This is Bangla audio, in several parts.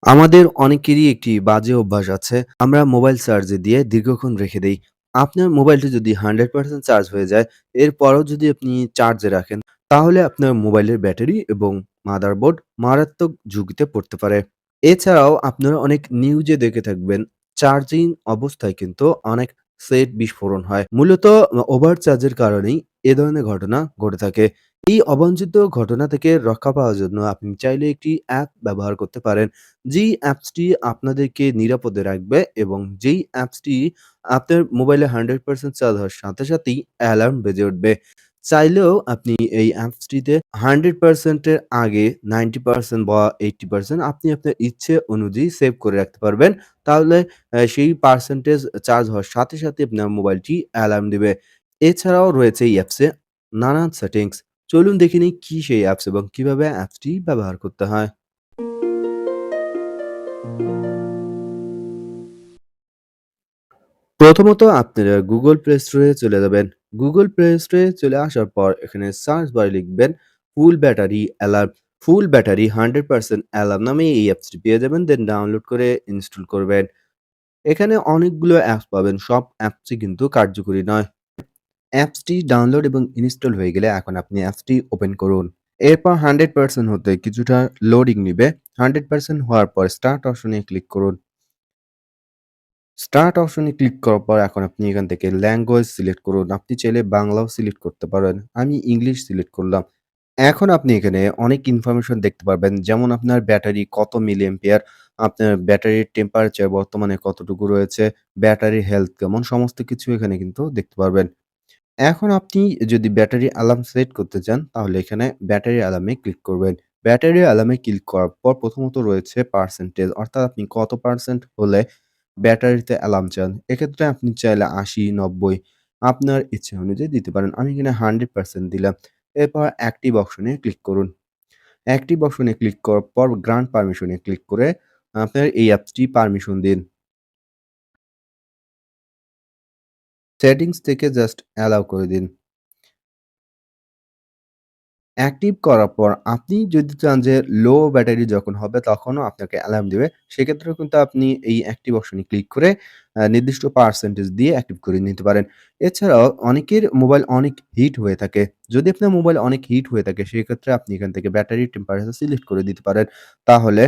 আমাদের অনেকেরই একটি বাজে অভ্যাস আছে। আমরা মোবাইল চার্জে দিয়ে দীর্ঘক্ষণ রেখে দেই। আপনার মোবাইলটি যদি 100% চার্জ হয়ে যায়, এরপরেও যদি আপনি চার্জে রাখেন, তাহলে আপনার মোবাইলের ব্যাটারি এবং মাদারবোর্ড মারাত্মক ঝুঁকিতে পড়তে পারে। এছাড়াও আপনারা অনেক নিউজে দেখে থাকবেন, চার্জিং অবস্থায় কিন্তু অনেক সেট বিস্ফোরণ হয়। মূলত ওভারচার্জের কারণেই এ ধরনের ঘটনা ঘটে থাকে। এই অবাঞ্ছিত ঘটনা থেকে রক্ষা পাওয়ার জন্য আপনি চাইলে একটি অ্যাপ ব্যবহার করতে পারেন। যেই অ্যাপসটি আপনাদেরকে নিরাপদে রাখবে এবং যেই অ্যাপসটি আপনার মোবাইলে 100% চার্জ হওয়ার সাথে সাথেই অ্যালার্ম বেজে উঠবে। চাইলেও আপনি এই অ্যাপসটিতে 100% এর আগে 90% বা 80% আপনি আপনার ইচ্ছে অনুযায়ী সেভ করে রাখতে পারবেন। তাহলে সেই পার্সেন্টেজ চার্জ হওয়ার সাথে সাথে আপনার মোবাইলটি অ্যালার্ম দিবে। এছাড়াও রয়েছে এই অ্যাপসে নানান সেটিংস। চলুন দেখে নিই কি সেই অ্যাপস এবং কিভাবে অ্যাপসটি ব্যবহার করতে হয়। প্রথমত আপনারা Google Play Store এ চলে যাবেন। Google Play Store এ চলে আসার পর এখানে সার্চ বারে লিখবেন ফুল ব্যাটারি অ্যালার্ম। ফুল ব্যাটারি 100% অ্যালার্ম নামে এই অ্যাপসটি পেয়ে যাবেন। দেন ডাউনলোড করে ইনস্টল করবেন। এখানে অনেকগুলো অ্যাপস পাবেন। সব অ্যাপসই কিন্তু কার্যকরী নয়। অ্যাপসটি ডাউনলোড এবং ইনস্টল হয়ে গেলে এখন আপনি অ্যাপসটি ওপেন করুন। এরপর 100% হতে কিছুটা লোডিং নিবে। 100% হওয়ার পর স্টার্ট অপশনে ক্লিক করুন। স্টার্ট অপশনে ক্লিক করার পর এখন আপনি এখান থেকে ল্যাঙ্গুয়েজ সিলেক্ট করুন। আপনি চাইলে বাংলাও সিলেক্ট করতে পারেন। আমি ইংলিশ সিলেক্ট করলাম। এখন আপনি এখানে অনেক ইনফরমেশন দেখতে পারবেন। যেমন আপনার ব্যাটারি কত মিলি অ্যাম্পিয়ার, আপনার ব্যাটারির টেম্পারেচার বর্তমানে কতটুকু রয়েছে, ব্যাটারির হেলথ কেমন সমস্ত কিছু এখানে কিন্তু দেখতে পারবেন। এখন আপনি যদি ব্যাটারি অ্যালার্ম সেট করতে চান তাহলে এখানে ব্যাটারি অ্যালার্মে ক্লিক করবেন। ব্যাটারি অ্যালার্মে ক্লিক করার পর প্রথমত রয়েছে পার্সেন্টেজ অর্থাৎ আপনি কত পার্সেন্ট হলে ব্যাটারিতে অ্যালার্ম চান। এক্ষেত্রে আপনি চাইলে ৮০, ৯০ আপনার ইচ্ছে অনুযায়ী দিতে পারেন। আমি এখানে 100% দিলাম। এরপর অ্যাক্টিভ অপশনে ক্লিক করুন। অ্যাক্টিভ অপশনে ক্লিক করার পর গ্রান্ট পারমিশন এ ক্লিক করে আপনার এই অ্যাপসটি পারমিশন দিন। সেটিংস থেকে জাস্ট অ্যালাও করে দিন। অ্যাক্টিভ করার পর আপনি যদি চান যে লো ব্যাটারি যখন হবে তখনও আপনাকে অ্যালার্ম দিবে। সেক্ষেত্রেও কিন্তু আপনি এই অ্যাক্টিভ অপশনে ক্লিক করে নির্দিষ্ট পার্সেন্টেজ দিয়ে অ্যাক্টিভ করে নিতে পারেন। এছাড়াও অনেকের মোবাইল অনেক হিট হয়ে থাকে। যদি আপনার মোবাইল অনেক হিট হয়ে থাকে সেক্ষেত্রে আপনি এখান থেকে ব্যাটারির টেম্পারেচার সিলেক্ট করে দিতে পারেন। তাহলে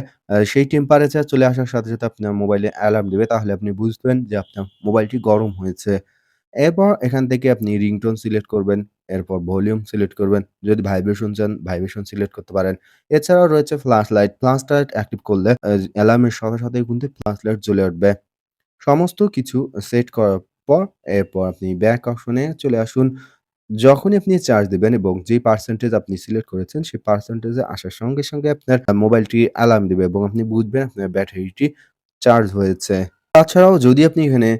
সেই টেম্পারেচার চলে আসার সাথে সাথে আপনার মোবাইলে অ্যালার্ম দিবে। তাহলে আপনি বুঝবেন যে আপনার মোবাইলটি গরম হয়েছে। এরপর এখান থেকে আপনি রিংটোন সিলেক্ট করবেন। এরপর ভলিউম সিলেক্ট করবেন। যদি ভাইব্রেশন চান, ভাইব্রেশন সিলেক্ট করতে পারেন। এছাড়াও রয়েছে flash light. Flash light active করলে অ্যালার্মের সাথে সাথেই কিন্তু ফ্ল্যাশ লাইট জ্বলে উঠবে। সমস্ত কিছু সেট করার পর এরপর আপনি ব্যাক অপশনে চলে আসুন। যখনই আপনি চার্জ দিবেন এবং যেই পার্সেন্টেজ আপনি সিলেক্ট করেছেন সেই পার্সেন্টেজে আসার সঙ্গে সঙ্গে আপনার মোবাইলটি অ্যালার্ম দিবে এবং আপনি বুঝবেন আপনার ব্যাটারিটি চার্জ হয়েছে। তাছাড়াও যদি আপনি এখানে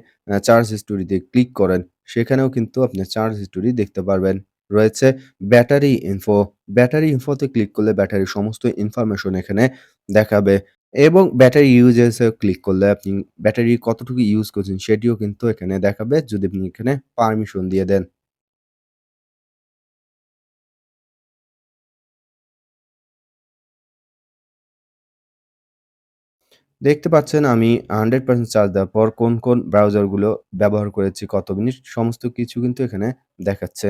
চার্জ হিস্টোরিতে ক্লিক করেন, সেখানেও কিন্তু আপনি চার্জ হিস্টোরি দেখতে পারবেন। রয়েছে ব্যাটারি ইনফো। ব্যাটারি ইনফোতে ক্লিক করলে ব্যাটারির সমস্ত ইনফরমেশন এখানে দেখাবে এবং ব্যাটারি ইউজেস এ ক্লিক করলে আপনি ব্যাটারি কতটুকু ইউজ করছেন সেটিও কিন্তু এখানে দেখাবে যদি আপনি এখানে পারমিশন দিয়ে দেন। দেখতে পাচ্ছেন আমি 100% চার্জ দেওয়ার পর কোন ব্রাউজারগুলো ব্যবহার করেছি, কত মিনিট সমস্ত কিছু কিন্তু এখানে দেখাচ্ছে।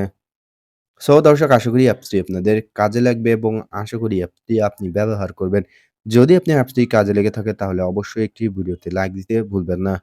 সো দর্শক আশা করি অ্যাপসটি আপনাদের কাজে লাগবে এবং আশা করি অ্যাপসটি আপনি ব্যবহার করবেন। যদি আপনার অ্যাপসটি কাজে লেগে থাকে তাহলে অবশ্যই একটি ভিডিওতে লাইক দিতে ভুলবেন না।